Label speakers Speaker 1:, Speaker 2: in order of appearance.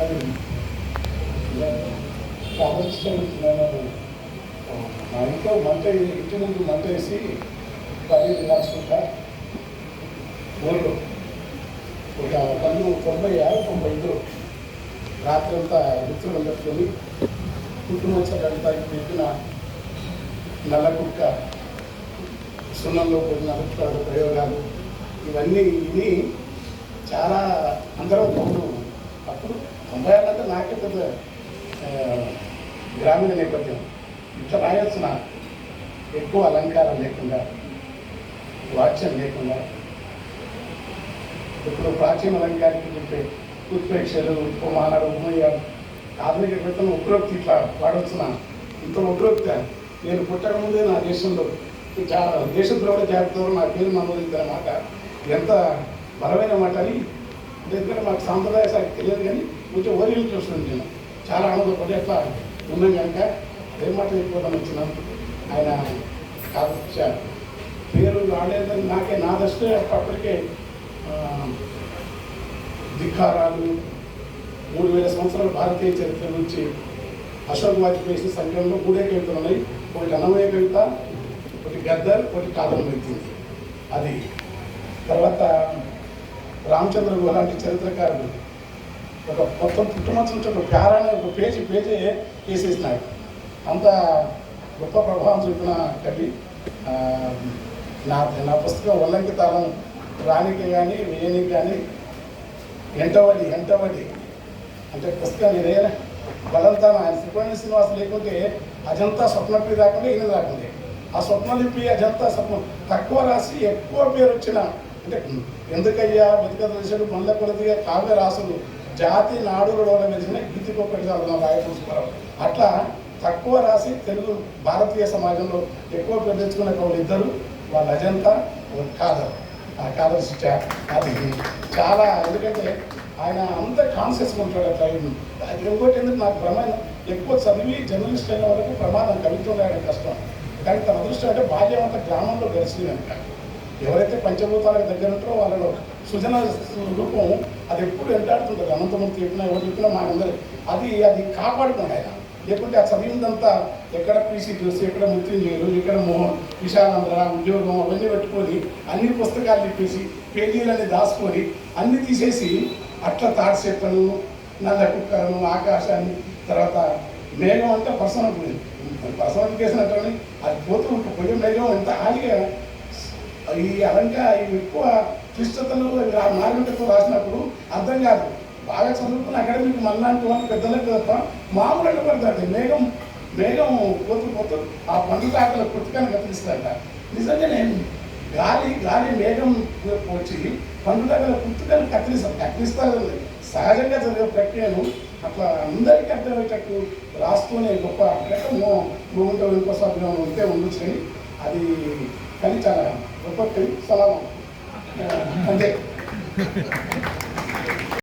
Speaker 1: అది ఆలోచిస్తున్నాను. మా ఇంట్లో మంట ఇంటి ముందు మంట వేసి పన్నీరు నడుచుకుంటా ఊళ్ళో ఒక 96-95 రాత్రి అంతా మిత్రులను పెట్టుకొని కుటుంబంతా పెట్టిన నల్ల కుక్క సున్నంలో పోయిన ప్రయోగాలు ఇవన్నీ విని చాలా అందరం అప్పుడు 90 అంటే నాకే పెద్ద గ్రామీణ నేపథ్యం ఇట్లా రాయాల్సిన ఎక్కువ అలంకారం లేకుండా వాచ్యం లేకుండా ఇప్పుడు ప్రాచీన అలంకారానికి చెప్పే ఉత్ప్రేక్షలు ఉపమానాలు ఉపమయాలు ఆధునిక క్రితం ఉగ్రోక్తి ఇట్లా వాడవచ్చిన ఇంత ఉగ్రోక్తి నేను పుట్టకముందే నా దేశంలో దేశద్రోహ జాబితాలో నా పేరు నమోదిందన్నమాట. ఎంత బలమైన మాట అని ఎందుకంటే మాకు సాంప్రదాయ శాఖ తెలియదు కానీ కొంచెం ఓరియంట్ చూస్తుంది. నేను చాలా ఆనందపడి అట్లా ఉన్నాం కనుక అదే మాట ఎక్కువదని వచ్చినాను. ఆయన పేరు రాలేదని నాకే నా దృష్టి అప్పటికే ధిక్కారాలు 3000 సంవత్సరాల భారతీయ చరిత్ర నుంచి అశోక్ వాజ్పేయి సంఖ్యలో 3 కవితలు ఉన్నాయి. ఒకటి అన్నమయ్య కవిత, ఒకటి గద్దర్, ఒకటి కాదం. అది తర్వాత రామచంద్ర గుహ లాంటి చరిత్రకారుడు ఒక మొత్తం పుట్టుమచ్చ నుంచి ఒక ప్యారానే ఒక పేజీ వేసేసినాడు. అంత గొప్ప ప్రభావం చూపిన కవి. నా పుస్తకం వల్లంకి తాళం రానికి కానీ వేయనికి కానీ ఎంటవడి అంటే పుస్తకం నేనే బలంతా ఆయన సుబ్రహ్మణ్య శ్రీనివాస్ లేకుంటే అజంతా స్వప్నలిపి రాకుండా ఈయన రాకుండే. ఆ స్వప్నలిపి అజంతా స్వప్నం తక్కువ రాసి ఎక్కువ పేరు వచ్చిన అంటే ఎందుకయ్యా బతికత దేశాలు మళ్ళీ కొలదిగా కావ్య రాసులు జాతి నాడులో వెలిసిన గీతికొక్కటి చదువుతున్నాం రాయపూసుకురావు. అట్లా తక్కువ రాసి తెలుగు భారతీయ సమాజంలో ఎక్కువ పేరు తెచ్చుకున్న కవులు ఇద్దరు, వాళ్ళ అజంతా కాదర్. ఆ కాదర్ శిక్ష అది చాలా ఎందుకంటే ఆయన అంత కాన్షియస్గా ఉంటాడు. అట్లా అది ఇంకోటి ఎందుకు నాకు ప్రమాదం ఎక్కువ చదివి జర్నలిస్ట్ అయిన వరకు ప్రమాదం కవిత్వం రాయడం కష్టం. కానీ తన అదృష్టం అంటే బాల్యం అంతా గ్రామంలో గడిచింది కనుక ఎవరైతే పంచభూతాలకు దగ్గర ఉంటారో వాళ్ళలో సృజన రూపం అది ఎప్పుడు వెంటాడుతుంటుంది. అనంతమూర్తి చెప్పినా ఎవరు చెప్పినా మాకందరూ అది కాపాడుతుంది ఆయన. లేకుంటే ఆ చదివిందంతా ఎక్కడ పీసీ చూసి ఎక్కడ మృత్యుంజయులు ఎక్కడ మోహన్ విశాలాంధ్ర ఉద్యోగం అవన్నీ పెట్టుకొని అన్ని పుస్తకాలు ఇప్పేసి పేజీలన్నీ దాచుకొని అన్నీ తీసేసి అట్లా తాడిచెట్లను నల్ల కుక్కలను ఆకాశాన్ని తర్వాత మేఘం అంటే పర్సనఫికేషన్ అంటే అది పోతూ కొంచెం మేఘం ఎంత హాయిగా ఈ ఎక్కువ క్లిష్టతలు నాగరికతతో రాసినప్పుడు అర్థం కాదు. బాగా చదువుకున్న అకాడమిక్ మళ్ళాంటి వాళ్ళు పెద్దలకు తప్ప మామూలుగా పడతాడు. మేఘం పోతూ ఆ పండుతాకల పుట్టుకని కత్తిరిస్తాడ. నిజంగానే గాలి మేఘం వచ్చి పండుతాకల పుట్టుకని కత్తిరిస్తారు. సహజంగా జరిగే ప్రక్రియను అట్లా అందరికీ అర్థమయ్యేటట్టు రాస్తూనే గొప్ప మూమెంట్ ఇంకో సభ్యం ఉంటే ఉండొచ్చు కానీ అది కానీ చాలా గొప్ప సలామం అంతే.